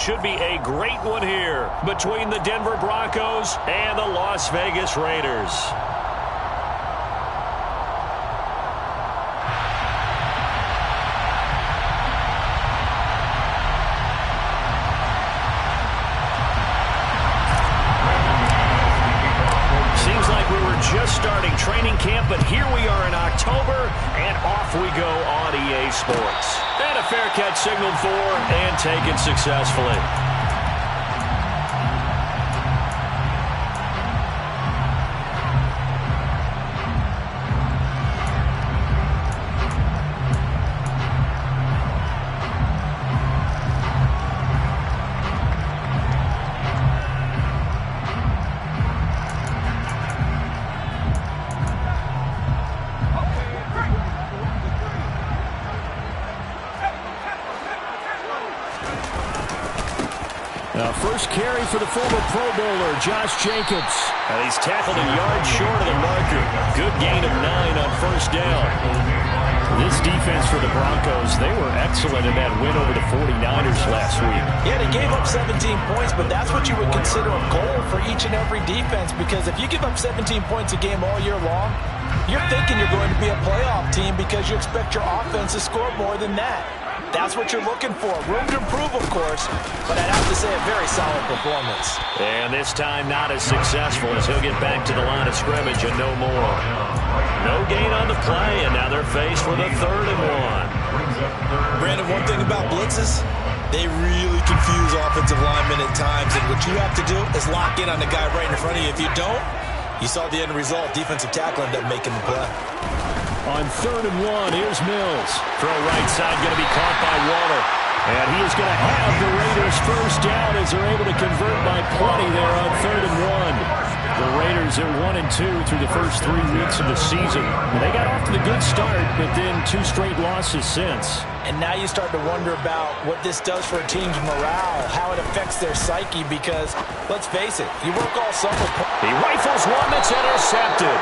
Should be a great one here between the Denver Broncos and the Las Vegas Raiders. Seems like we were just starting training camp, but here we are in October, and off we go on EA Sports. And a fair catch signaled for and taken successfully. First carry for the former Pro Bowler, Josh Jacobs. And he's tackled a yard short of the marker. Good gain of 9 on first down. This defense for the Broncos, they were excellent in that win over the 49ers last week. Yeah, they gave up 17 points, but that's what you would consider a goal for each and every defense, because if you give up 17 points a game all year long, you're thinking you're going to be a playoff team because you expect your offense to score more than that. That's what you're looking for. Room to improve, of course, but I'd have to say a very solid performance. And this time not as successful as he'll get back to the line of scrimmage and no more. No gain on the play, and now they're faced with a 3rd and 1. Brandon, one thing about blitzes, they really confuse offensive linemen at times, and what you have to do is lock in on the guy right in front of you. If you don't, you saw the end result. Defensive tackle ended up making the play. On 3rd and 1, here's Mills. Throw right side, going to be caught by Waller. And he is going to have the Raiders first down as they're able to convert by plenty there on 3rd and 1. The Raiders are 1-2 through the first 3 weeks of the season. They got off to the good start, but then 2 straight losses since. And now you start to wonder about what this does for a team's morale, how it affects their psyche, because, let's face it, you work all summer. He rifles one that's intercepted.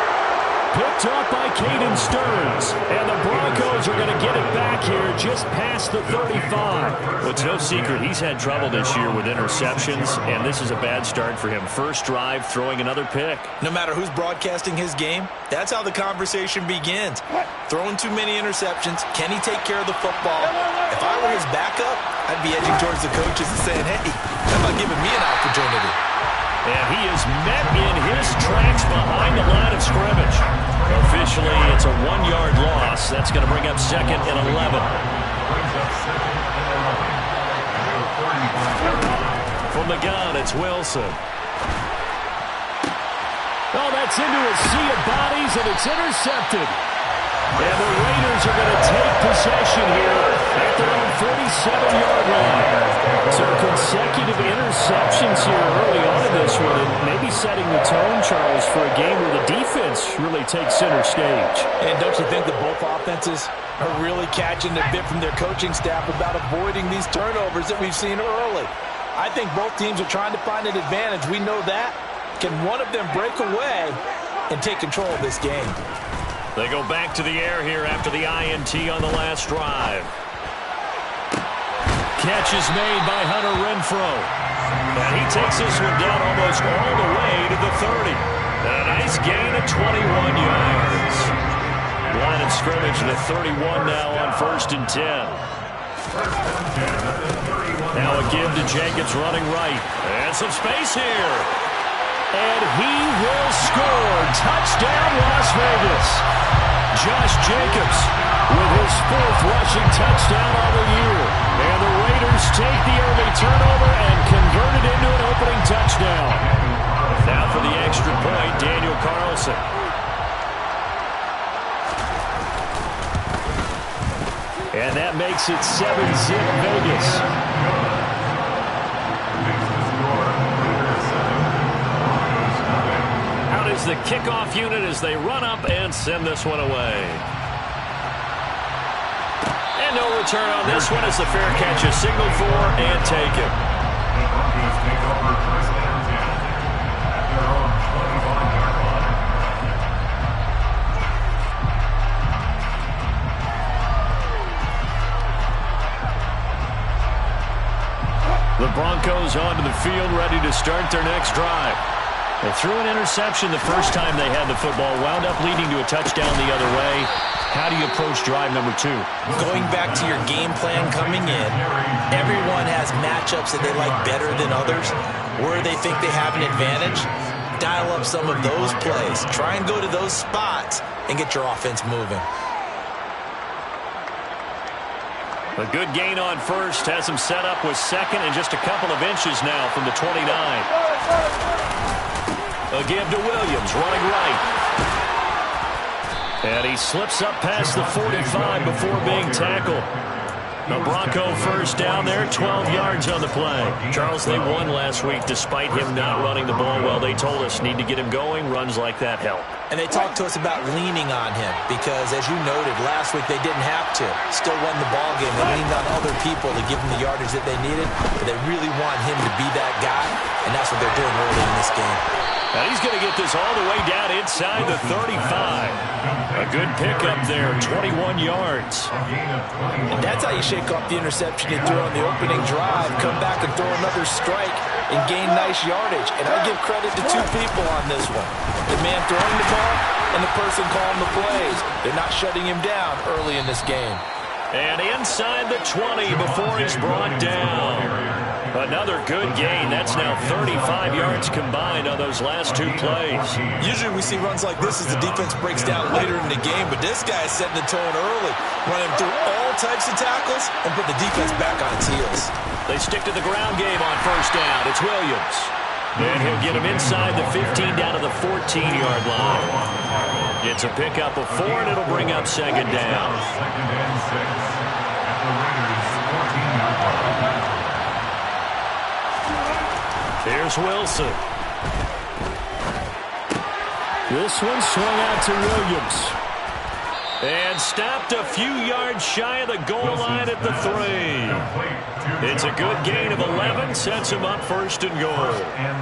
Picked up by Caden Stearns. And the Broncos are going to get it back here just past the 35. Well, it's no secret he's had trouble this year with interceptions, and this is a bad start for him. First drive, throwing another pick. No matter who's broadcasting his game, that's how the conversation begins. Throwing too many interceptions. Can he take care of the football? If I were his backup, I'd be edging towards the coaches and saying, hey, how about giving me an opportunity? And he is met in his tracks behind the line of scrimmage. Officially, it's a 1-yard loss. That's going to bring up 2nd and 11. From the gun, it's Wilson. Oh, that's into a sea of bodies, and it's intercepted. And the Raiders are going to take possession here at their own 47-yard line. So consecutive interceptions here early on in this one, and maybe setting the tone, Charles, for a game where the defense really takes center stage. And don't you think that both offenses are really catching a bit from their coaching staff about avoiding these turnovers that we've seen early? I think both teams are trying to find an advantage. We know that. Can one of them break away and take control of this game? They go back to the air here after the INT on the last drive. Catch is made by Hunter Renfrow. And he takes this one down almost all the way to the 30. And a nice gain of 21 yards. Line of scrimmage to the 31 now on 1st and 10. Now a give to Jacobs running right. And some space here. And he will score. Touchdown, Las Vegas. Josh Jacobs with his 4th rushing touchdown of the year. And the Raiders take the early turnover and convert it into an opening touchdown. Now for the extra point, Daniel Carlson. And that makes it 7-zip Vegas. The kickoff unit as they run up and send this one away. And no return on this one as the fair catch is signaled for and taken. The Broncos onto the field, ready to start their next drive. They threw an interception the first time they had the football, wound up leading to a touchdown the other way. How do you approach drive number 2? Going back to your game plan coming in, everyone has matchups that they like better than others, where they think they have an advantage. Dial up some of those plays. Try and go to those spots and get your offense moving. A good gain on first has him set up with second and just a couple of inches now from the 29. A give to Williams, running right. And he slips up past the 45 before being tackled. The Bronco first down there, 12 yards on the play. Charles, they won last week despite him not running the ball well. They told us need to get him going. Runs like that help. And they talked to us about leaning on him because, as you noted, last week they didn't have to. Still won the ball game. They leaned on other people to give them the yardage that they needed, but they really want him to be that guy, and that's what they're doing early in this game. Now he's going to get this all the way down inside the 35. A good pickup there, 21 yards. And that's how you shake off the interception you threw on the opening drive, come back and throw another strike and gain nice yardage. And I give credit to two people on this one. The man throwing the ball and the person calling the plays. They're not shutting him down early in this game. And inside the 20 before he's brought down. Another good gain. That's now 35 yards combined on those last two plays. Usually we see runs like this as the defense breaks down later in the game, but this guy is setting the tone early, running through all types of tackles and put the defense back on its heels. They stick to the ground game on first down. It's Williams. And he'll get him inside the 15 down to the 14-yard line. It's a pickup of 4, and it'll bring up second down. Here's Wilson. This one swung out to Williams. And stopped a few yards shy of the goal line at the 3. It's a good gain of 11, sets him up first and goal.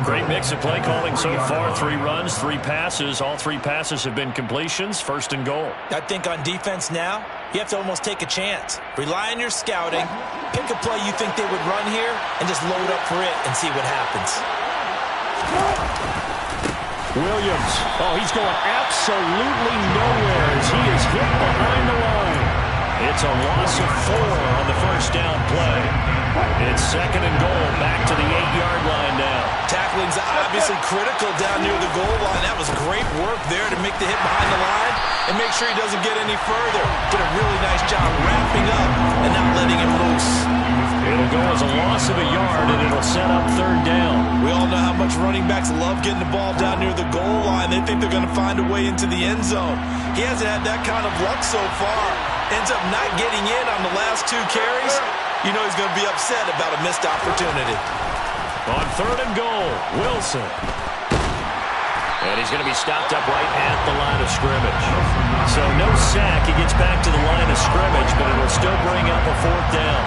Great mix of play calling so far. 3 runs, 3 passes. All 3 passes have been completions, first and goal. I think on defense now, you have to almost take a chance. Rely on your scouting. Pick a play you think they would run here and just load up for it and see what happens. Williams. Oh, he's going absolutely nowhere as he is hit behind the line. It's a loss of 4 on the first down play. It's second and goal, back to the 8-yard line now. Tackling's obviously critical down near the goal line. That was great work there to make the hit behind the line and make sure he doesn't get any further. Did a really nice job wrapping up and not letting him loose. It'll go as a loss of a yard, and it'll set up third down. We all know how much running backs love getting the ball down near the goal line. They think they're going to find a way into the end zone. He hasn't had that kind of luck so far. Ends up not getting in on the last 2 carries. You know he's going to be upset about a missed opportunity. On third and goal, Wilson. And he's going to be stopped up right at the line of scrimmage. So no sack. He gets back to the line of scrimmage, but it will still bring up a 4th down.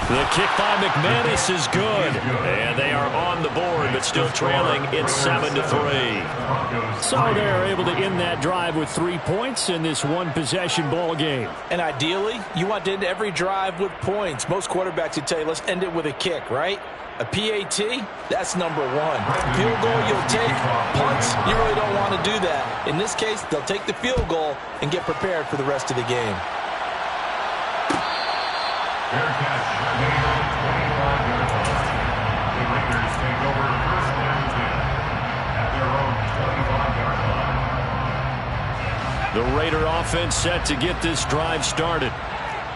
The kick by McManus is good. And they are on the board, but still trailing. It's 7-3. So they're able to end that drive with 3 points in this one-possession ball game. And ideally, you want to end every drive with points. Most quarterbacks would tell you, let's end it with a kick, right? A PAT, that's number 1. Field goal, you'll take. Punts, you really don't want to do that. In this case, they'll take the field goal and get prepared for the rest of the game. Fair catch. Made on 25-yard line. The Raiders take over first and 10 at their own 25-yard line. The Raider offense set to get this drive started.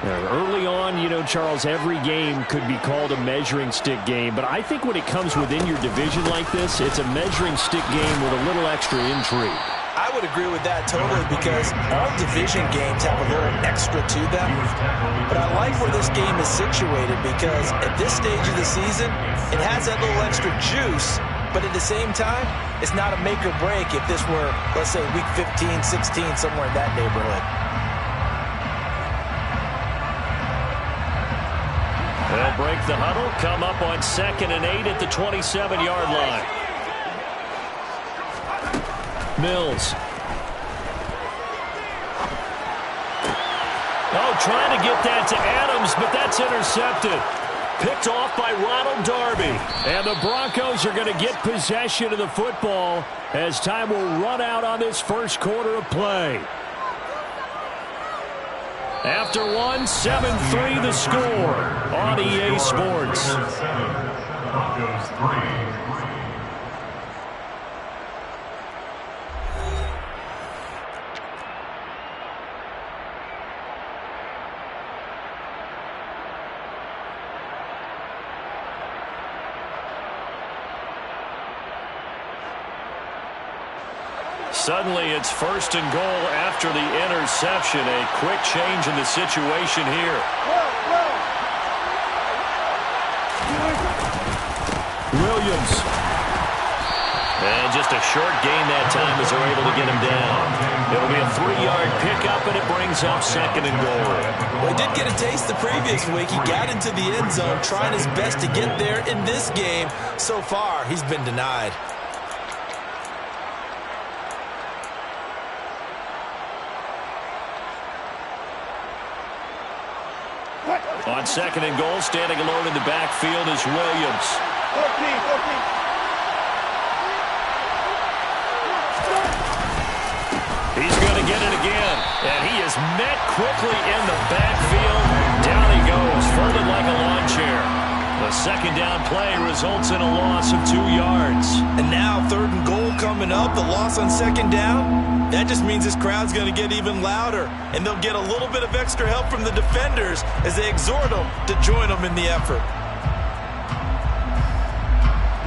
Early on, you know, Charles, every game could be called a measuring stick game, but I think when it comes within your division like this, it's a measuring stick game with a little extra intrigue. I would agree with that totally because all division games have a little extra to them. But I like where this game is situated because at this stage of the season, it has that little extra juice. But at the same time, it's not a make or break if this were, let's say, week 15, 16, somewhere in that neighborhood. They'll break the huddle, come up on 2nd and 8 at the 27-yard line. Mills. Oh, trying to get that to Adams, but that's intercepted. Picked off by Ronald Darby. And the Broncos are going to get possession of the football as time will run out on this first quarter of play. After one, 7-3 the score on EA Sports. Broncos 3. Suddenly, it's first and goal after the interception. A quick change in the situation here. Williams. And just a short gain that time as they're able to get him down. It'll be a 3-yard pickup, and it brings up second and goal. Well, he did get a taste the previous week. He got into the end zone, trying his best to get there in this game. So far, he's been denied. On second and goal, standing alone in the backfield is Williams. 14. He's going to get it again. And he is met quickly in the backfield. Down he goes, folded like a lawn chair. The second down play results in a loss of 2 yards. And now third and goal coming up, the loss on second down. That just means this crowd's going to get even louder. And they'll get a little bit of extra help from the defenders as they exhort them to join them in the effort.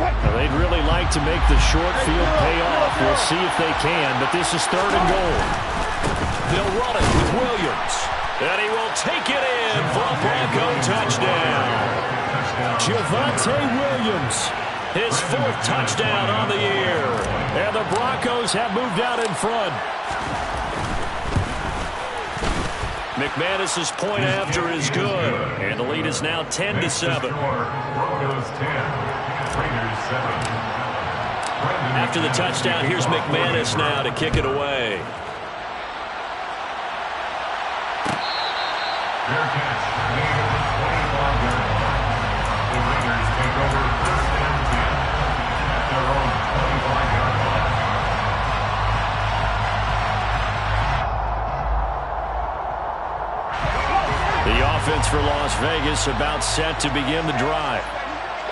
Well, they'd really like to make the short field pay off. We'll see if they can, but this is third and goal. They'll run it with Williams. And he will take it in for a Bronco touchdown. Javonte Williams. His 4th touchdown on the year. And the Broncos have moved out in front. McManus's point after is good. And the lead is now 10-7. Broncos 10. Raiders 7. After the touchdown, here's McManus now to kick it away. Fair catch. Made at the 25-yard line. The Raiders take over first and 10 at their own 25-yard line. The offense for Las Vegas about set to begin the drive.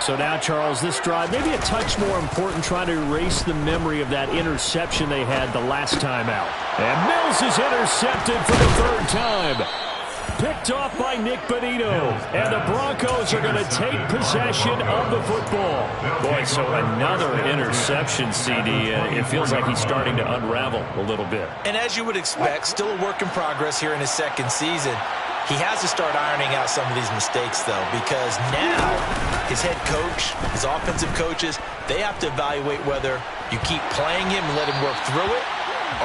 So now, Charles, this drive maybe a touch more important, trying to erase the memory of that interception they had the last time out. And Mills is intercepted for the 3rd time. Picked off by Nick Bonito. And the Broncos are going to take possession of the football. Boy, so another interception, CD. It feels like he's starting to unravel a little bit. And as you would expect, still a work in progress here in his second season. He has to start ironing out some of these mistakes, though, because now his head coach, his offensive coaches, they have to evaluate whether you keep playing him and let him work through it,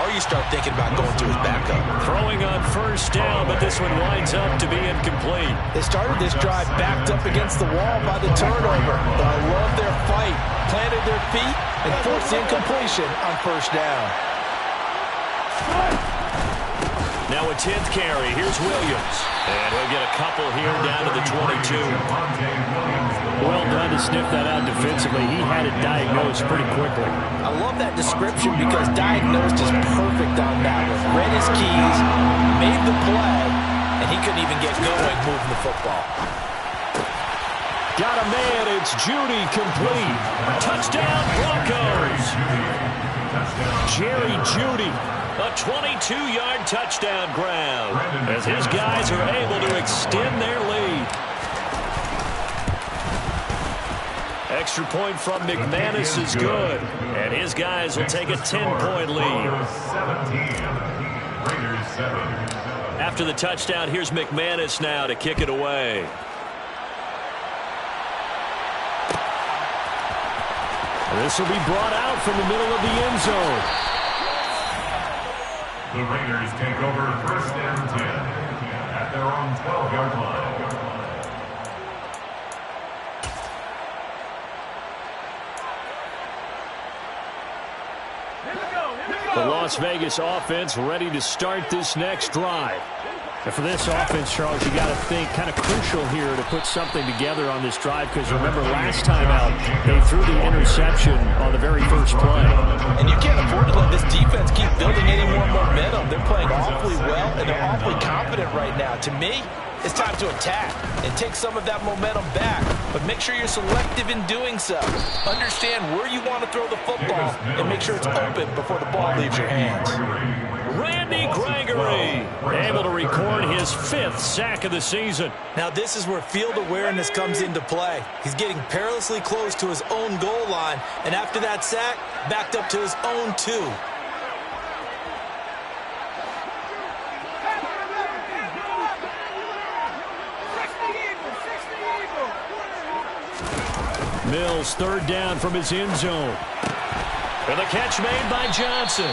or you start thinking about going to his backup. Throwing on first down, but this one winds up to be incomplete. They started this drive backed up against the wall by the turnover, but I love their fight, planted their feet, and forced the incompletion on first down. Now a 10th carry. Here's Williams. And he'll get a couple here down to the 22. Well done to sniff that out defensively. He had it diagnosed pretty quickly. I love that description because diagnosed is perfect on that one. Read his keys, made the play, and he couldn't even get going moving the football. Got a man. It's Judy complete. Touchdown Broncos. Jerry Judy. A 22-yard touchdown grab as his guys are able to extend their lead. Extra point from McManus is good, and his guys will take a 10-point lead. After the touchdown, here's McManus now to kick it away. This will be brought out from the middle of the end zone. The Raiders take over first and 10 at their own 12-yard line. Las Vegas offense ready to start this next drive. And for this offense, Charles, you got to think kind of crucial here to put something together on this drive, because remember last time out they threw the interception on the very first play. And you can't afford to let this defense keep building any more momentum. They're playing awfully well, and they're awfully confident right now. To me, it's time to attack and take some of that momentum back, but make sure you're selective in doing so. Understand where you want to throw the football and make sure it's open before the ball leaves your hands. Randy Gregory able to record his 5th sack of the season. Now this is where field awareness comes into play. He's getting perilously close to his own goal line, and after that sack, backed up to his own 2. Mills, 3rd down from his end zone. And the catch made by Johnson.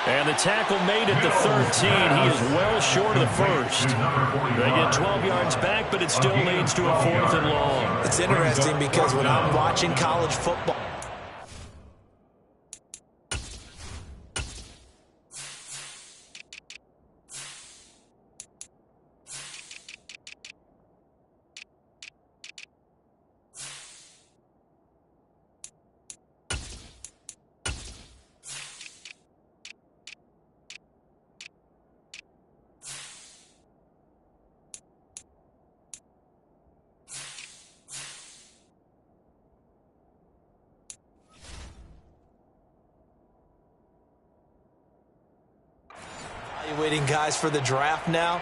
And the tackle made at the 13. He is well short of the first. They get 12 yards back, but it still leads to a 4th and long. It's interesting because when I'm watching college football, evaluating guys for the draft now.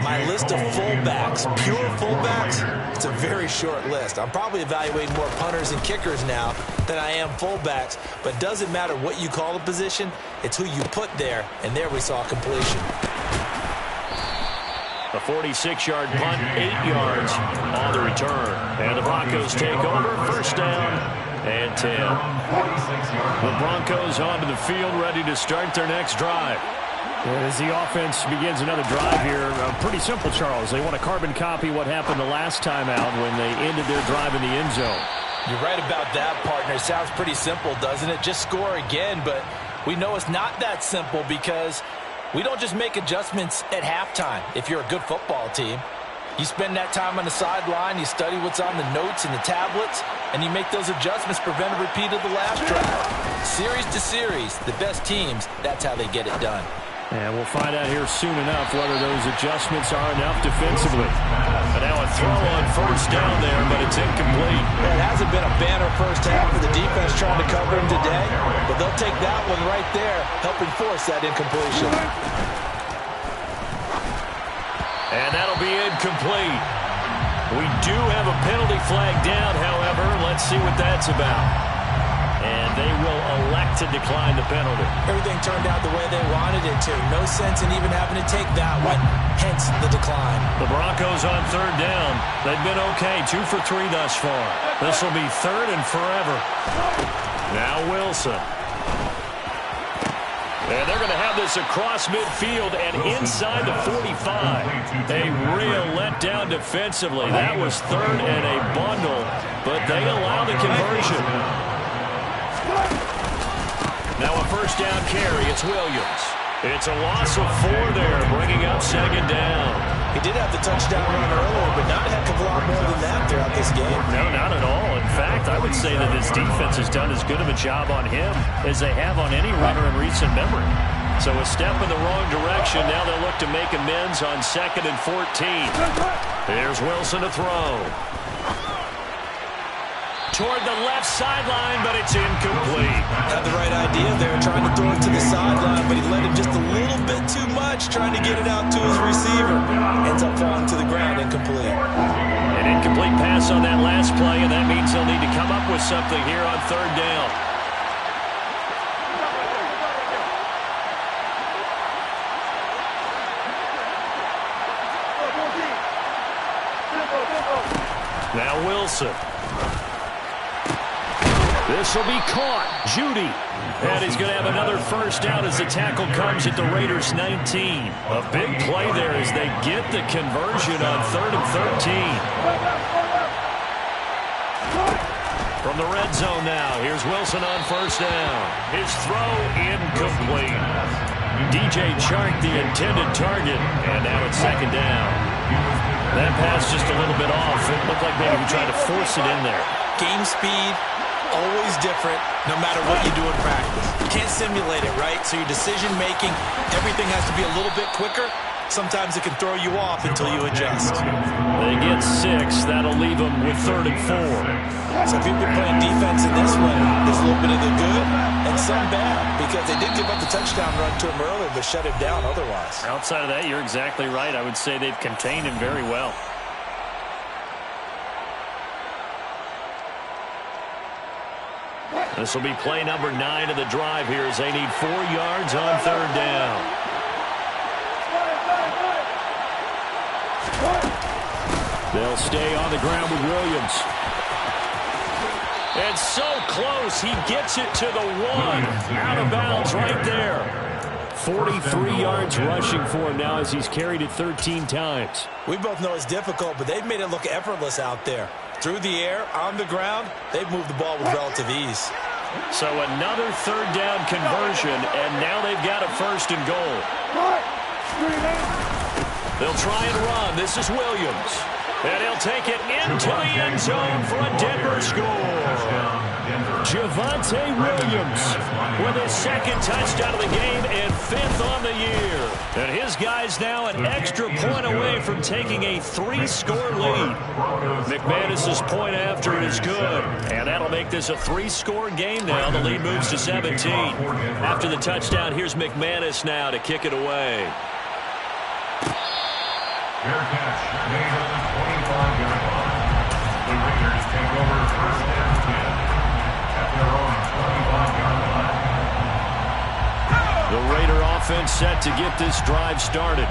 My list of fullbacks, pure fullbacks, it's a very short list. I'm probably evaluating more punters and kickers now than I am fullbacks, but it doesn't matter what you call a position, it's who you put there, and there we saw completion. A 46-yard punt, 8 yards on the return. And the Broncos take over, 1st down and 10. The Broncos onto the field, ready to start their next drive. As the offense begins another drive here, pretty simple, Charles. They want to carbon copy what happened the last time out when they ended their drive in the end zone. You're right about that, partner. It sounds pretty simple, doesn't it? Just score again, but we know it's not that simple because we don't just make adjustments at halftime if you're a good football team. You spend that time on the sideline, you study what's on the notes and the tablets, and you make those adjustments, prevent a repeat of the last drive. Series to series, the best teams, that's how they get it done. And we'll find out here soon enough whether those adjustments are enough defensively. And now a throw on 1st down there, but it's incomplete. It hasn't been a banner first half for the defense trying to cover him today, but they'll take that one right there, helping force that incompletion. And that'll be incomplete. We do have a penalty flag down, however. Let's see what that's about. And they will elect to decline the penalty. Everything turned out the way they wanted it to. No sense in even having to take that one, hence the decline. The Broncos on 3rd down. They've been okay, 2 for 3 thus far. This will be 3rd and forever. Now Wilson. And they're going to have this across midfield and inside the 45. A real letdown defensively. That was 3rd and a bundle, but they allow the conversion. Now a 1st down carry. It's Williams. It's a loss of 4 there, bringing up 2nd down. He did have the touchdown run earlier, but not a heck of a lot more than that throughout this game. No, not at all. In fact, I would say that this defense has done as good of a job on him as they have on any runner in recent memory. So a step in the wrong direction. Now they'll look to make amends on 2nd and 14. Here's Wilson to throw. Toward the left sideline, but it's incomplete. Had the right idea there, trying to throw it to the sideline, but he let him just a little bit too much, trying to get it out to his receiver. Ends up falling to the ground, incomplete. An incomplete pass on that last play, and that means he'll need to come up with something here on 3rd down. Now Wilson. This will be caught. Judy. And he's going to have another 1st down as the tackle comes at the Raiders' 19. A big play there as they get the conversion on 3rd and 13. From the red zone now, here's Wilson on first down. His throw incomplete. DJ Chark, the intended target, and now it's second down. That pass just a little bit off. It looked like maybe he tried to force it in there. Game speed, always different, no matter what you do in practice. You can't simulate it, right? So your decision-making, everything has to be a little bit quicker. Sometimes it can throw you off until you adjust. They get 6. That'll leave them with 3rd and 4. So if you've been playing defense in this one, there's a little bit of the good and some bad, because they did give up the touchdown run to him earlier, but shut him down otherwise. Outside of that, you're exactly right. I would say they've contained him very well. This will be play number 9 of the drive here as they need 4 yards on 3rd down. They'll stay on the ground with Williams. And so close, he gets it to the 1. Out of bounds right there. 43 yards rushing for him now as he's carried it 13 times. We both know it's difficult, but they've made it look effortless out there. Through the air, on the ground, they've moved the ball with relative ease. So another 3rd down conversion, and now they've got a 1st and goal. They'll try and run. This is Williams. And he'll take it into the end zone for a Denver score. Javonte Williams with his 2nd touchdown of the game and 5th on the year. And his guy's now an extra point away from taking a 3-score lead. McManus's point after is good. And that'll make this a 3-score game now. The lead moves to 17. After the touchdown, here's McManus now to kick it away. Fair catch made on the 25-yard line. The Raiders take over 1st and 10 at their own 25-yard line. The Raider offense set to get this drive started.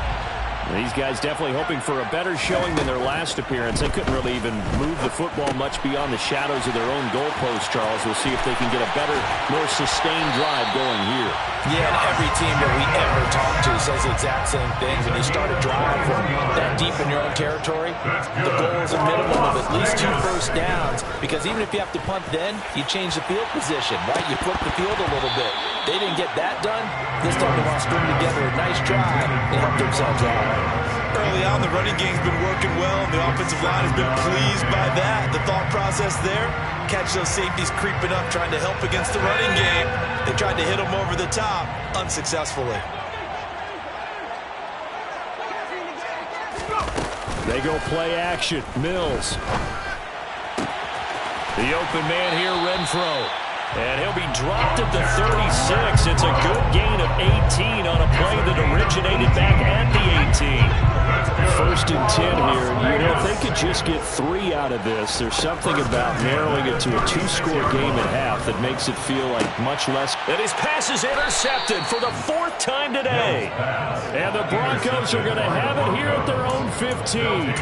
These guys definitely hoping for a better showing than their last appearance. They couldn't really even move the football much beyond the shadows of their own goalpost, Charles. We'll see if they can get a better, more sustained drive going here. Yeah, and every team that we ever talk to says the exact same thing. When you start a drive from that deep in your own territory, the goal is a minimum of at least 2 first downs, because even if you have to punt then, you change the field position, right? You flip the field a little bit. They didn't get that done. This time they want to string together a nice drive and help themselves out. Early on, the running game's been working well, and the offensive line has been pleased by that. The thought process there, catch those safeties creeping up, trying to help against the running game. They tried to hit them over the top, unsuccessfully. They go play action. Mills. The open man here, Renfro. And he'll be dropped at the 36. It's a good gain of 18 on a play that originated back at the 18. 1st and 10 here. You know, if they could just get 3 out of this, there's something about narrowing it to a 2-score game at half that makes it feel like much less. And his pass is intercepted for the 4th time today. And the Broncos are going to have it here at their own 15.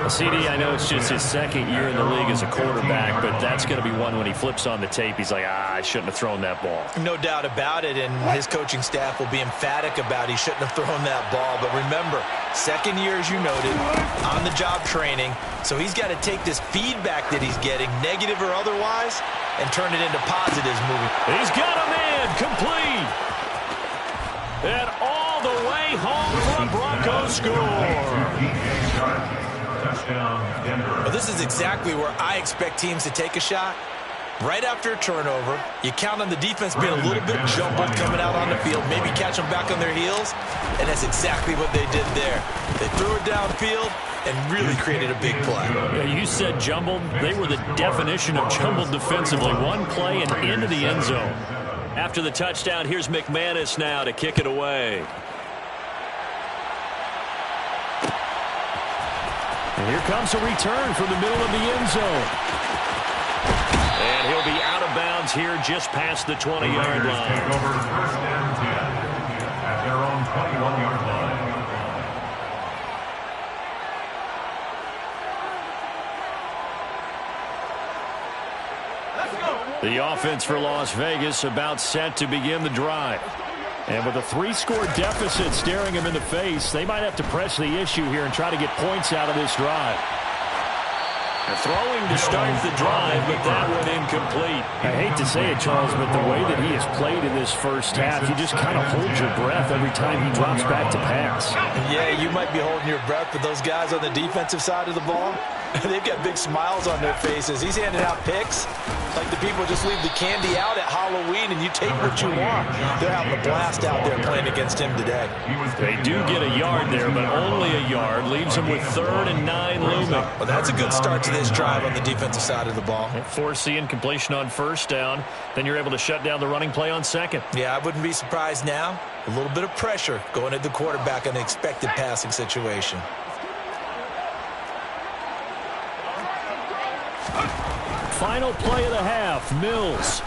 CD, I know it's just his 2nd year in the league as a quarterback, but that's going to be one when he flips on the tape. He's like, I shouldn't have thrown that ball. No doubt about it, and his coaching staff will be emphatic about he shouldn't have thrown that ball. But remember, 2nd year, as you noted, on-the-job training, so he's got to take this feedback that he's getting, negative or otherwise, and turn it into positives moving. He's got a man complete. And all the way home for a Broncos score. Well, this is exactly where I expect teams to take a shot. Right after a turnover, you count on the defense being a little bit jumbled coming out on the field, maybe catch them back on their heels, and that's exactly what they did there. They threw it downfield and really created a big play. Yeah, you said jumbled. They were the definition of jumbled defensively. One play and into the end zone. After the touchdown, here's McManus now to kick it away. And here comes a return from the middle of the end zone. And he'll be out of bounds here just past the 20-yard line. Take over 1st and 10 at their own 21-yard line. The offense for Las Vegas about set to begin the drive. And with a 3-score deficit staring him in the face, they might have to press the issue here and try to get points out of this drive. They're throwing to start the drive, but that one incomplete. I hate to say it, Charles, but the way that he has played in this first half, you just kind of hold your breath every time he drops back to pass. Yeah, you might be holding your breath, but those guys on the defensive side of the ball, they've got big smiles on their faces. He's handing out picks like the people just leave the candy out at Halloween and you take what you want. They're having a blast out there playing against him today. They do get a yard there, but only a yard. Leaves them with 3rd and 9 looming. Well, that's a good start to this drive on the defensive side of the ball. Force the incompletion on 1st down. Then you're able to shut down the running play on 2nd. Yeah, I wouldn't be surprised now. A little bit of pressure going at the quarterback in an expected passing situation. Final play of the half, Mills.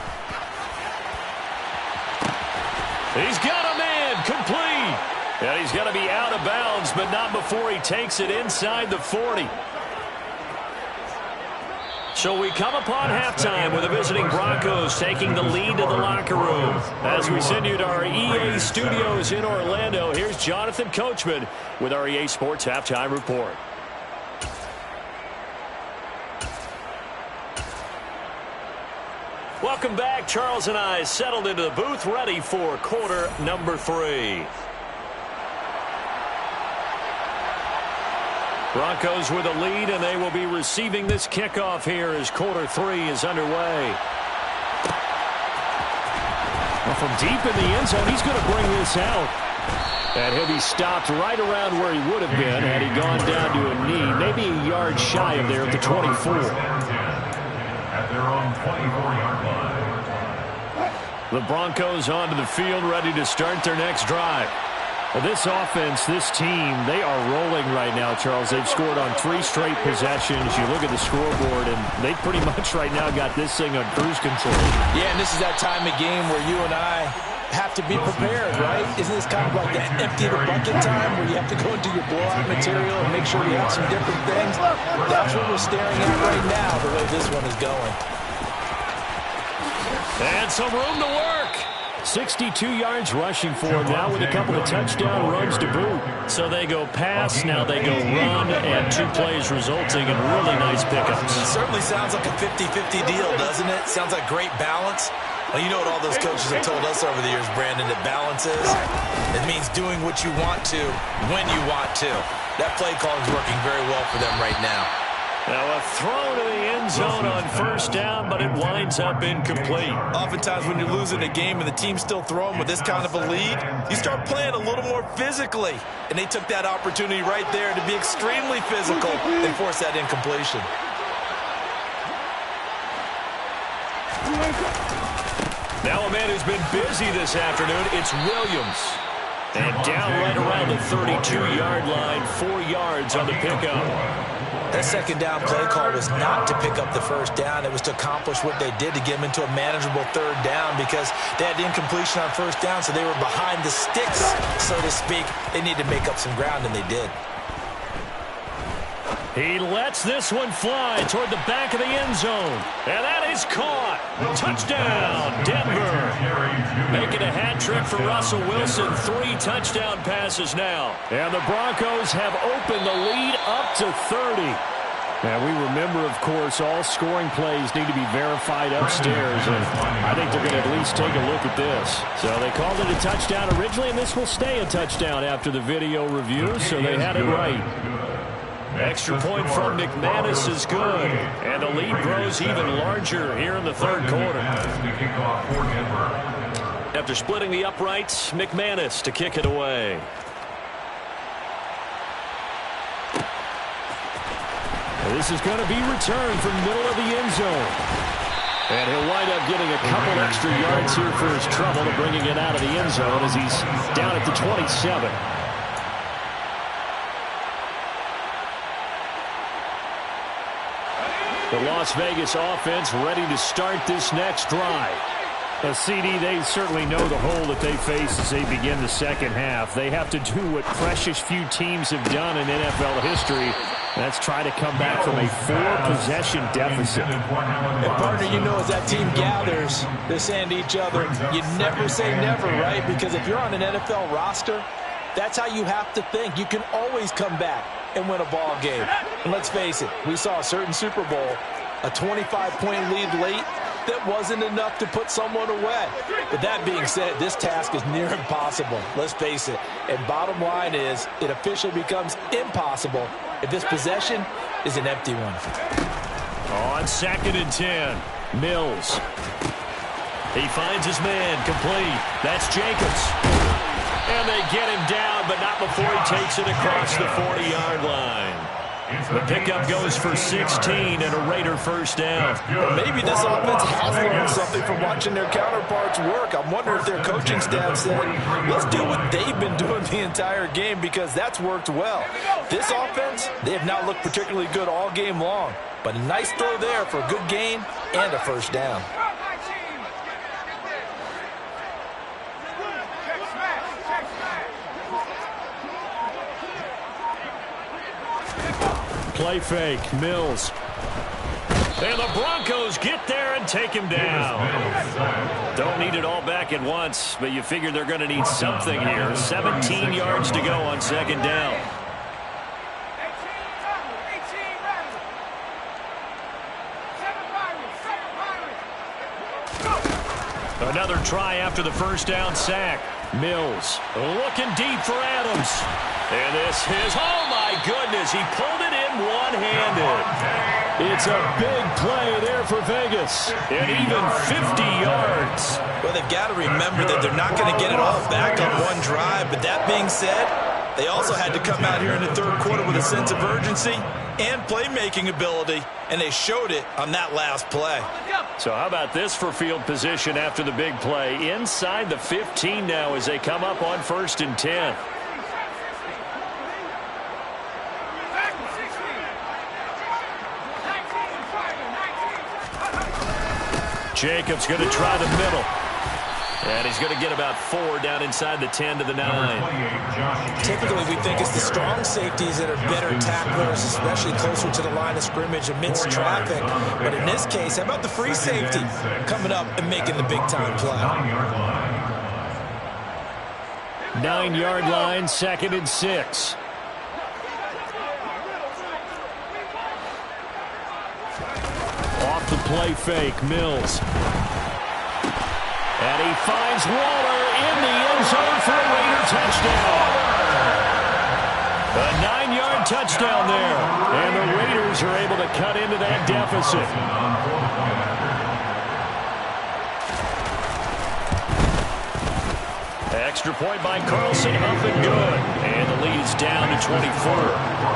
He's got a man, complete. And he's going to be out of bounds, but not before he takes it inside the 40. So we come upon halftime with the visiting Broncos taking the lead to the locker room. As we send you to our EA studios in Orlando, here's Jonathan Coachman with our EA Sports Halftime Report. Welcome back. Charles and I settled into the booth, ready for quarter number 3. Broncos with a lead, and they will be receiving this kickoff here as quarter 3 is underway. Well, from deep in the end zone, he's going to bring this out. And he'll be stopped right around where he would have been had he gone down to a knee, maybe a yard shy of there at the 24. At their own 24-yard line. The Broncos onto the field, ready to start their next drive. Well, this offense, this team, they are rolling right now, Charles. They've scored on 3 straight possessions. You look at the scoreboard, and they pretty much right now got this thing on cruise control. Yeah, and this is that time of game where you and I have to be prepared, right? Isn't this kind of like that empty the bucket time where you have to go into your blowout material and make sure you have some different things? That's what we're staring at right now, the way this one is going. And some room to work. 62 yards rushing for him now with a couple of touchdown runs to boot. So they go pass, now they go run, and 2 plays resulting in really nice pickups. It certainly sounds like a 50-50 deal, doesn't it? Sounds like great balance. Well, you know what all those coaches have told us over the years, Brandon, that balance is? It means doing what you want to when you want to. That play calling is working very well for them right now. Now a throw to the end zone on 1st down, but it winds up incomplete. Oftentimes when you're losing a game and the team's still throwing with this kind of a lead, you start playing a little more physically. And they took that opportunity right there to be extremely physical and force that incompletion. Now a man who's been busy this afternoon, it's Williams. And down right around the 32-yard line, 4 yards on the pickup. That 2nd down play call was not to pick up the 1st down. It was to accomplish what they did to get them into a manageable 3rd down because they had the incompletion on 1st down, so they were behind the sticks, so to speak. They needed to make up some ground, and they did. He lets this one fly toward the back of the end zone. And that is caught. Touchdown, Denver. Making a hat trick for Russell Wilson. 3 touchdown passes now. And the Broncos have opened the lead up to 30. And we remember, of course, all scoring plays need to be verified upstairs. And I think they're going to at least take a look at this. So they called it a touchdown originally, and this will stay a touchdown after the video review. So they had it right. Extra point from McManus is good. And the lead grows even larger here in the 3rd quarter. After splitting the uprights, McManus to kick it away. This is going to be returned from middle of the end zone. And he'll wind up getting a couple extra yards here for his trouble to bringing it out of the end zone as he's down at the 27. The Las Vegas offense ready to start this next drive. A CD, they certainly know the hole that they face as they begin the 2nd half. They have to do what precious few teams have done in NFL history. That's try to come back from a 4-possession deficit. And partner, you know, as that team gathers, they're saying to each other, you never say never, right? Because if you're on an NFL roster, that's how you have to think. You can always come back and win a ball game. And let's face it, we saw a certain Super Bowl, a 25-point lead late that wasn't enough to put someone away. But that being said, this task is near impossible. Let's face it. And bottom line is, it officially becomes impossible if this possession is an empty one. On 2nd and 10, Mills. He finds his man, complete. That's Jacobs. And they get him down, but not before he takes it across the 40-yard line. The pickup goes for 16 and a Raider first down. Well, maybe this offense has learned something from watching their counterparts work. I'm wondering if their coaching staff said, let's do what they've been doing the entire game, because that's worked well. This offense, they have not looked particularly good all game long. But a nice throw there for a good gain and a first down. Play fake, Mills. And the Broncos get there and take him down. Don't need it all back at once, but you figure they're going to need something here. 17 yards to go on 2nd down. Another try after the first down sack. Mills looking deep for Adams. And this is, oh my goodness, he pulled it in one-handed. It's a big play there for Vegas. And even 50 yards. Well, they've got to remember that they're not going to get it all back on one drive. But that being said, they also had to come out here in the third quarter with a sense of urgency and playmaking ability, and they showed it on that last play. So how about this for field position after the big play? Inside the 15 now as they come up on 1st and 10. Jacobs going to try the middle. And he's going to get about 4 down inside the 10 to the 9. Typically, we think it's the strong safeties that are better tacklers, especially closer to the line of scrimmage amidst traffic. But in this case, how about the free safety coming up and making the big-time play? 9-yard line, 2nd and 6. Off the play fake, Mills. And he finds Waller in the end zone for a Raider touchdown. A 9-yard touchdown there. And the Raiders are able to cut into that deficit. Extra point by Carlson, up and good. And the lead's down to 24.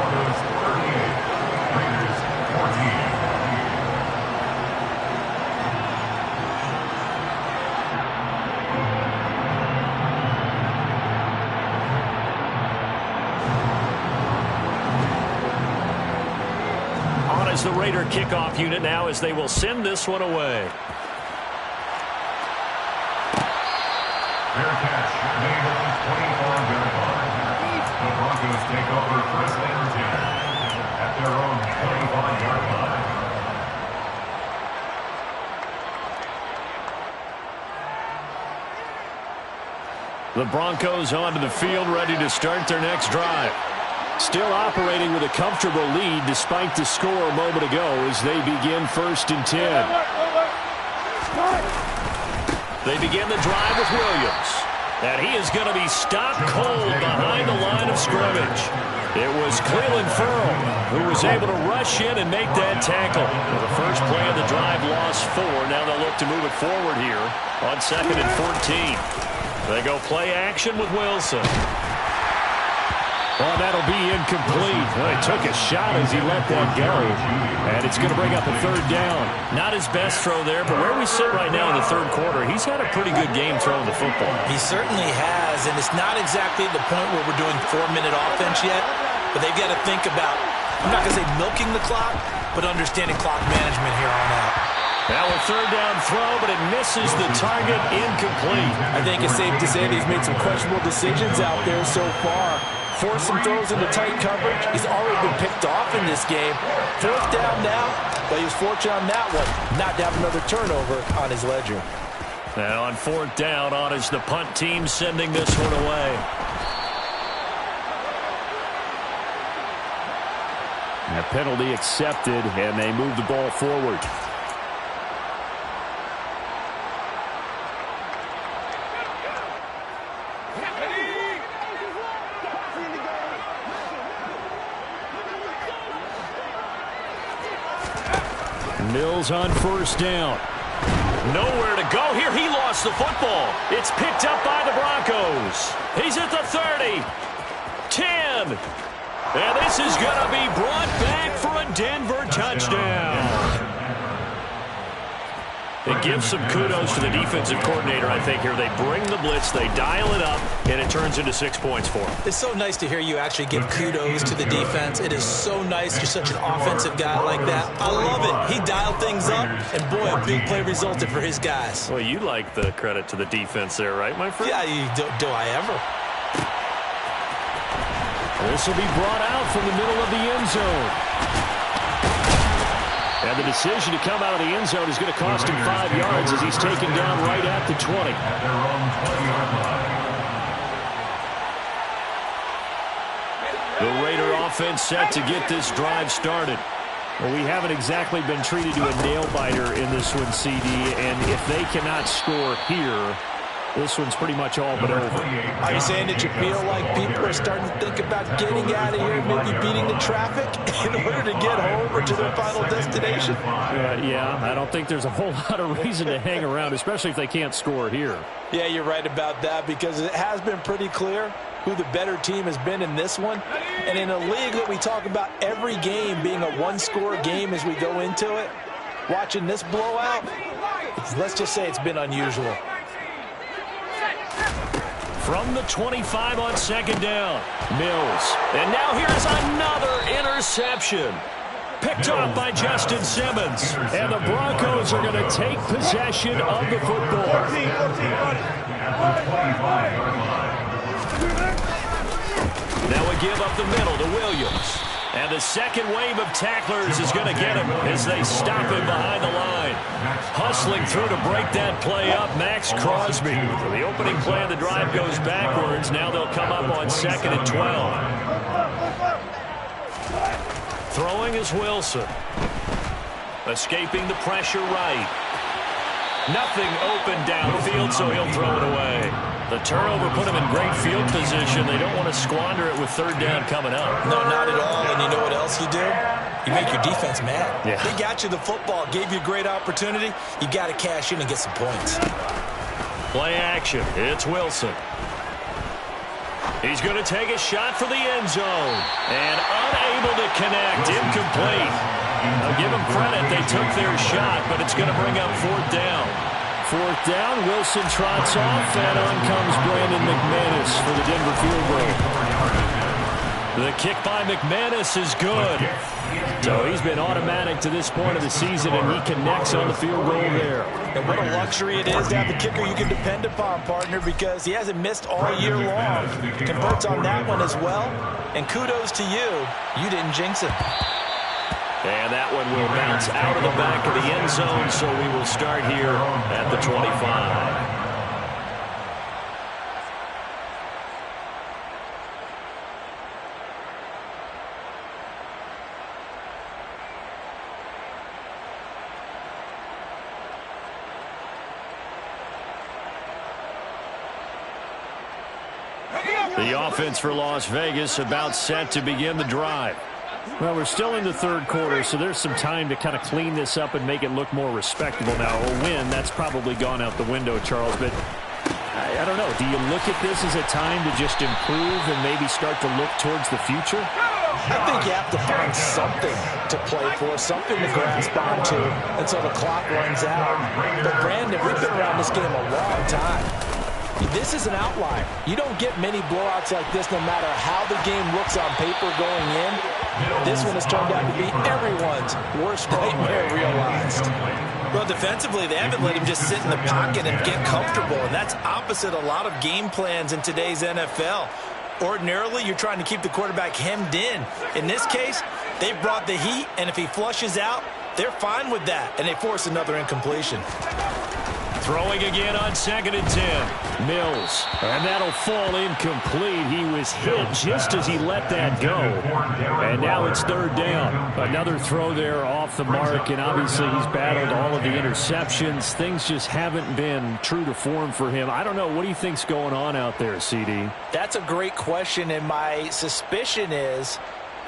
The Raider kickoff unit now as they will send this one away. Fair catch made on the 25-yard line. The Broncos take over 1st and 10 at their own 25-yard line. The Broncos onto the field, ready to start their next drive. Still operating with a comfortable lead despite the score a moment ago as they begin 1st and 10. They begin the drive with Williams. And he is going to be stopped cold behind the line of scrimmage. It was Cleveland Ferrell who was able to rush in and make that tackle. The first play of the drive lost 4. Now they'll look to move it forward here on 2nd and 14. They go play action with Wilson. Well, that'll be incomplete. Well, he took a shot as he let that go. And it's going to bring up a 3rd down. Not his best throw there, but where we sit right now in the 3rd quarter, he's had a pretty good game throwing the football. He certainly has, and it's not exactly the point where we're doing 4-minute offense yet, but they've got to think about, I'm not going to say milking the clock, but understanding clock management here on out. Now a 3rd down throw, but it misses the target, incomplete. I think it's safe to say that he's made some questionable decisions out there so far. Forced some throws into tight coverage. He's already been picked off in this game. 4th down now, but he was fortunate on that one not to have another turnover on his ledger. Now on 4th down, on is the punt team sending this one away. penalty accepted, and they move the ball forward. Mills on first down. Nowhere to go here. He lost the football. It's picked up by the Broncos. He's at the 30. 10. And this is going to be brought back for a Denver touchdown. It gives some kudos to the defensive coordinator, I think, here. They bring the blitz, they dial it up, and it turns into 6 points for them. It's so nice to hear you actually give kudos to the defense. It is so nice. You're such an offensive guy like that. I love it. He dialed things up, and boy, a big play resulted for his guys. Well, you like the credit to the defense there, right, my friend? Yeah, do I ever? This will be brought out from the middle of the end zone. And the decision to come out of the end zone is going to cost him 5 yards as he's taken down right at the 20. At their own 20-yard line. The Raider offense set to get this drive started. Well, we haven't exactly been treated to a nail-biter in this one, CD, and if they cannot score here, this one's pretty much all but over. Are you saying that you feel like people are starting to think about getting out of here, maybe beating the traffic in order to get home or to their final destination? Yeah, I don't think there's a whole lot of reason to hang around, especially if they can't score here. Yeah, you're right about that because it has been pretty clear who the better team has been in this one. And in a league that we talk about every game being a one-score game as we go into it, watching this blowout, let's just say it's been unusual. From the 25 on second down, Mills. And now here's another interception. Picked off by Justin Simmons. And the Broncos are going to take possession of the football. Now we give up the middle to Williams. And the second wave of tacklers is going to get him as they stop him behind the line. Hustling through to break that play up, Max Crosby. For the opening play of the drive goes backwards. Now they'll come up on 2nd and 12. Throwing is Wilson. Escaping the pressure right. Nothing open downfield, so he'll throw it away. The turnover put him in great field position. They don't want to squander it with third down coming up. No, not at all. And you know what else you do? You make your defense mad. Yeah. They got you the football, gave you a great opportunity. You got to cash in and get some points. Play action. It's Wilson. He's going to take a shot for the end zone. And unable to connect. Incomplete. I'll give them credit. They took their shot, but it's going to bring up fourth down. Fourth down, Wilson trots off, and on comes Brandon McManus for the Denver field goal. The kick by McManus is good. So he's been automatic to this point of the season, and he connects on the field goal there. And what a luxury it is to have a kicker you can depend upon, partner, because he hasn't missed all year long. Converts on that one as well. And kudos to you. You didn't jinx it. And that one will bounce out of the back of the end zone, so we will start here at the 25. The offense for Las Vegas about set to begin the drive. Well, we're still in the third quarter, so there's some time to kind of clean this up and make it look more respectable now. A win, that's probably gone out the window, Charles, but I don't know. Do you look at this as a time to just improve and maybe start to look towards the future? I think you have to find something to play for, something to grasp onto until the clock runs out. But, Brandon, we've been around this game a long time. This is an outlier. You don't get many blowouts like this no matter how the game looks on paper going in. This one has turned out to be everyone's worst nightmare realized. Well, defensively, they haven't let him just sit in the pocket and get comfortable, and that's opposite a lot of game plans in today's NFL. Ordinarily, you're trying to keep the quarterback hemmed in. In this case, they brought the heat, and if he flushes out, they're fine with that, and they force another incompletion. Throwing again on 2nd and 10. Mills. And that'll fall incomplete. He was hit just as he let that go. And now it's 3rd down. Another throw there off the mark, and obviously he's battled all of the interceptions. Things just haven't been true to form for him. I don't know. What do you think's going on out there, CD? That's a great question, and my suspicion is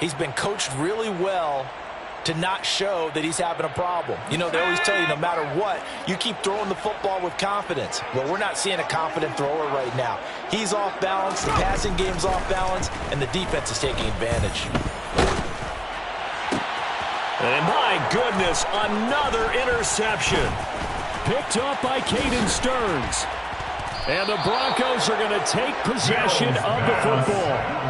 he's been coached really well to not show that he's having a problem. You know, they always tell you no matter what, you keep throwing the football with confidence. Well, we're not seeing a confident thrower right now. He's off balance, the passing game's off balance, and the defense is taking advantage. And my goodness, another interception. Picked up by Caden Stearns. And the Broncos are going to take possession of the football.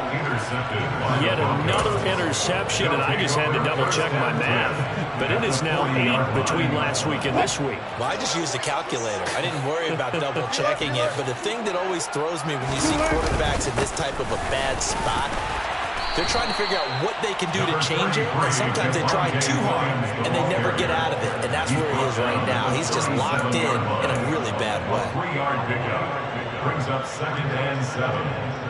Yet another interception, and I just had to double-check my math. But it is now 8 between last week and this week. Well, I just used a calculator. I didn't worry about double-checking it. But the thing that always throws me when you see quarterbacks in this type of a bad spot, they're trying to figure out what they can do to change it, and sometimes they try too hard, and they never get out of it, and that's where he is right now. He's just locked in a really bad way. 3-yard pickup brings up 2nd and 7.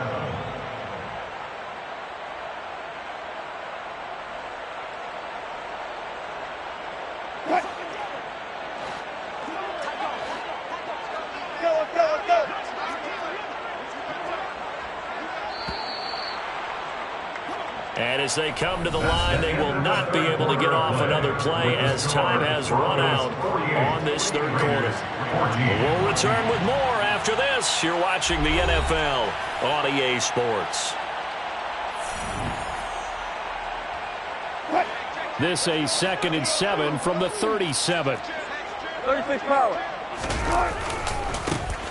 And as they come to the line, they will not be able to get off another play as time has run out on this 3rd quarter. We'll return with more after this. You're watching the NFL on EA Sports. This a 2nd and 7 from the 37. 36 power.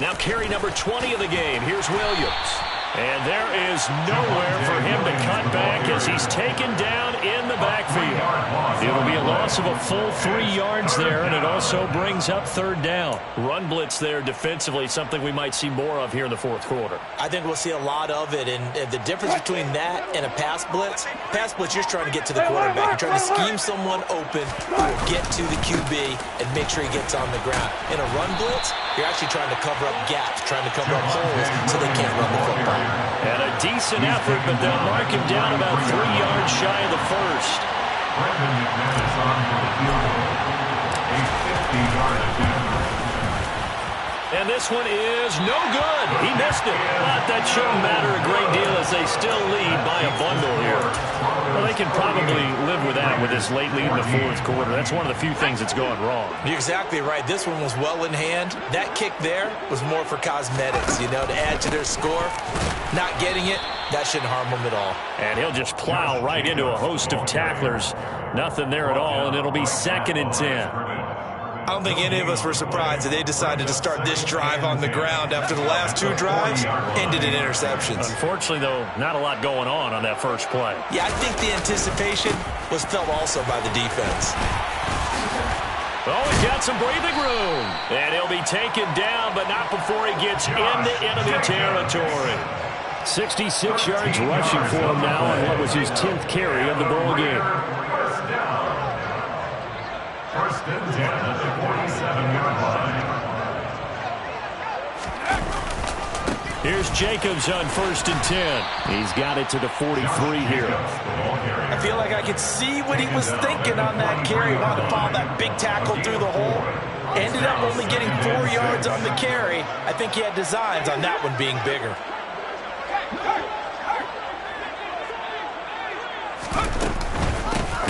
Now carry number 20 of the game. Here's Williams. And there is nowhere for him to cut back as he's taken down in the backfield. It'll be a loss of a full 3 yards there, and it also brings up 3rd down. Run blitz there defensively, something we might see more of here in the 4th quarter. I think we'll see a lot of it, and the difference between that and a pass blitz, you're just trying to get to the quarterback. You're trying to scheme someone open who will get to the QB and make sure he gets on the ground. In a run blitz, you're actually trying to cover up gaps, trying to cover up holes so they can't run the football. And a decent effort, but they'll mark him down about 3 yards shy of the first. Brendan McManus on for the field goal. A 50-yard attempt. And this one is no good. He missed it. But that shouldn't matter a great deal as they still lead by a bundle here. Well, they can probably live with that with this late lead in the 4th quarter. That's one of the few things that's going wrong. You're exactly right. This one was well in hand. That kick there was more for cosmetics, you know, to add to their score. Not getting it, that shouldn't harm them at all. And he'll just plow right into a host of tacklers. Nothing there at all, and it'll be 2nd and 10. I don't think any of us were surprised that they decided to start this drive on the ground after the last 2 drives ended in interceptions. Unfortunately, though, not a lot going on that first play. Yeah, I think the anticipation was felt also by the defense. Oh, he's got some breathing room. And he'll be taken down, but not before he gets into enemy territory. 66 yards rushing for him now on what was his 10th carry of the ball game. First and 10 at the 47-yard line. Here's Jacobs on 1st and 10. He's got it to the 43 here. I feel like I could see what he was thinking on that carry. Wanted to follow that big tackle through the hole. Ended up only getting 4 yards on the carry. I think he had designs on that one being bigger.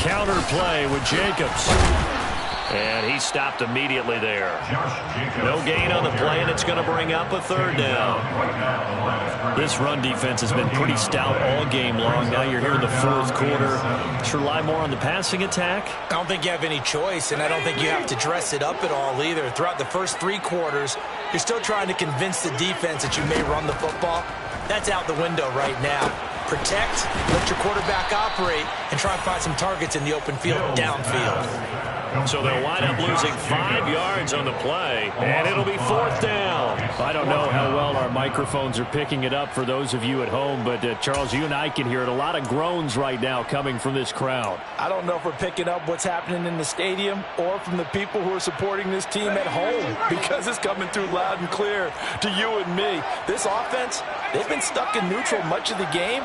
Counter play with Jacobs. And he stopped immediately there. No gain on the play, and it's going to bring up a 3rd down. This run defense has been pretty stout all game long. Now you're here in the 4th quarter. Should rely more on the passing attack? I don't think you have any choice, and I don't think you have to dress it up at all either. Throughout the first 3 quarters, you're still trying to convince the defense that you may run the football. That's out the window right now. Protect, let your quarterback operate, and try and find some targets in the open field, downfield. So they'll wind up losing 5 yards on the play, and it'll be 4th down. I don't know how well our microphones are picking it up for those of you at home, but Charles, you and I can hear it. A lot of groans right now coming from this crowd. I don't know if we're picking up what's happening in the stadium or from the people who are supporting this team at home, because it's coming through loud and clear to you and me. This offense, they've been stuck in neutral much of the game.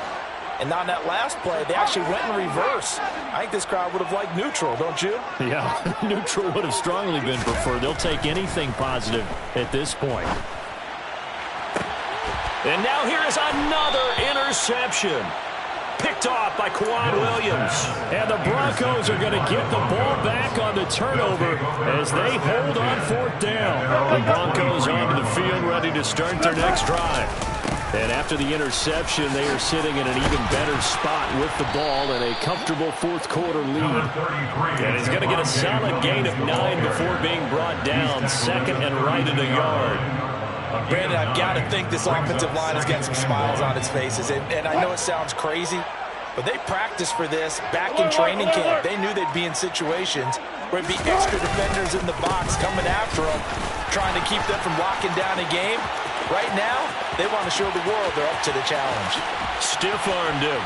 And on that last play, they actually went in reverse. I think this crowd would have liked neutral, don't you? Yeah, neutral would have strongly been preferred. They'll take anything positive at this point. And now here is another interception. Picked off by Kwan Williams. And the Broncos are going to get the ball back on the turnover as they hold on 4th down. The Broncos onto the field ready to start their next drive. And after the interception, they are sitting in an even better spot with the ball and a comfortable 4th quarter lead. And he's going to get a solid gain of 9 before being brought down. 2nd and right at a yard. Brandon, I've got to think this offensive line has got some smiles on its faces. And I know it sounds crazy, but they practiced for this back in training camp. They knew they'd be in situations where it'd be extra defenders in the box coming after them, trying to keep them from locking down a game. Right now, they want to show the world they're up to the challenge. Stiff-armed him.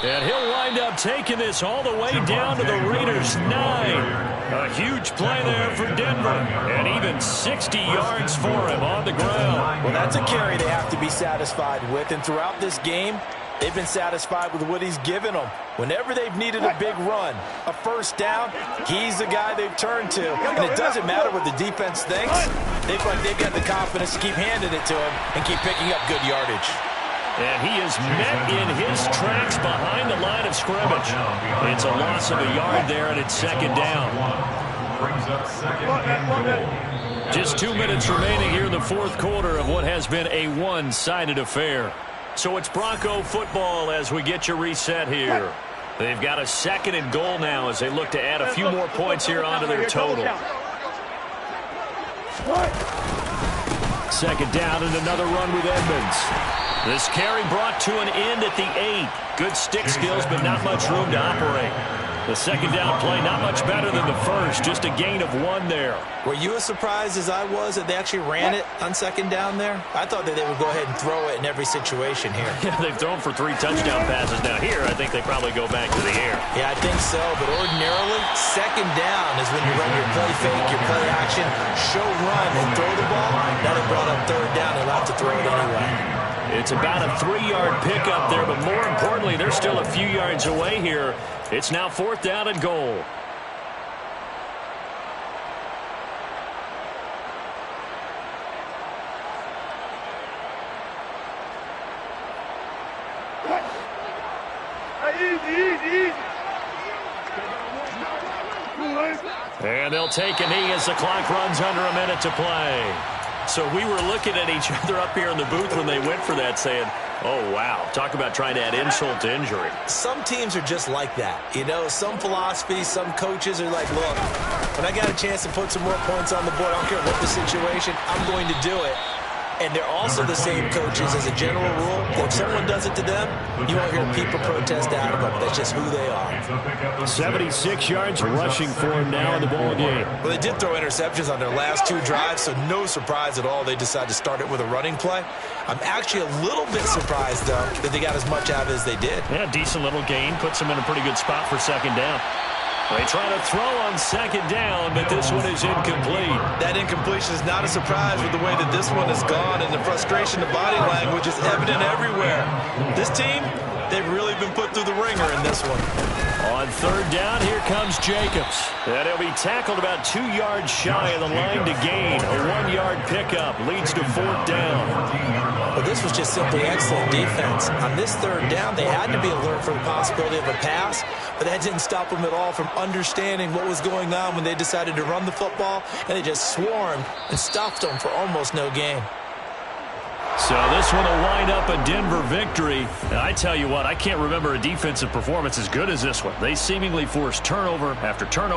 And he'll wind up taking this all the way down to the Raiders' 9. A huge play there for Denver. And even 60 yards for him on the ground. Well, that's a carry they have to be satisfied with. And throughout this game, they've been satisfied with what he's given them. Whenever they've needed a big run, a 1st down, he's the guy they've turned to. And it doesn't matter what the defense thinks. They feel like they've got the confidence to keep handing it to him and keep picking up good yardage. And he is met in his tracks behind the line of scrimmage. It's a loss of a yard there, and it's 2nd down. Brings up 2nd and goal. Just 2 minutes remaining here in the 4th quarter of what has been a one-sided affair. So it's Bronco football as we get you reset here. They've got a 2nd and goal now as they look to add a few more points here onto their total. 2nd down and another run with Edmonds. This carry brought to an end at the 8. Good stick skills, but not much room to operate. The 2nd down play, not much better than the first. Just a gain of 1 there. Were you as surprised as I was that they actually ran it on 2nd down there? I thought that they would go ahead and throw it in every situation here. Yeah, they've thrown for 3 touchdown passes. Now here, I think they probably go back to the air. Yeah, I think so. But ordinarily, 2nd down is when you run your play fake, your play action, show run, and throw the ball. Now they brought up 3rd down and allowed to throw it anyway. It's about a 3-yard pickup there, but more importantly, they're still a few yards away here. It's now 4th down and goal. Easy. And they'll take a knee as the clock runs under a minute to play. So we were looking at each other up here in the booth when they went for that saying, oh, wow, talk about trying to add insult to injury. Some teams are just like that. You know, some philosophies, some coaches are like, look, when I got a chance to put some more points on the board, I don't care what the situation, I'm going to do it. And they're also the same coaches as a general rule. If someone does it to them, you won't hear people protest out of them. That's just who they are. 76 yards rushing for him now in the ball game. Well, they did throw interceptions on their last 2 drives, so no surprise at all they decided to start it with a running play. I'm actually a little bit surprised, though, that they got as much out of it as they did. Yeah, decent little gain. Puts them in a pretty good spot for 2nd down. They try to throw on 2nd down, but this one is incomplete. That incompletion is not a surprise with the way that this one has gone, and the frustration, the body language is evident everywhere. This team, they've really been put through the ringer in this one. On 3rd down, here comes Jacobs. And he'll be tackled about 2 yards shy of the line to gain. A 1-yard pickup leads to 4th down. But this was just simply excellent defense. On this 3rd down, they had to be alert for the possibility of a pass, but that didn't stop them at all from understanding what was going on when they decided to run the football, and they just swarmed and stuffed them for almost no gain. So this one will wind up a Denver victory. And I tell you what, I can't remember a defensive performance as good as this one. They seemingly forced turnover after turnover.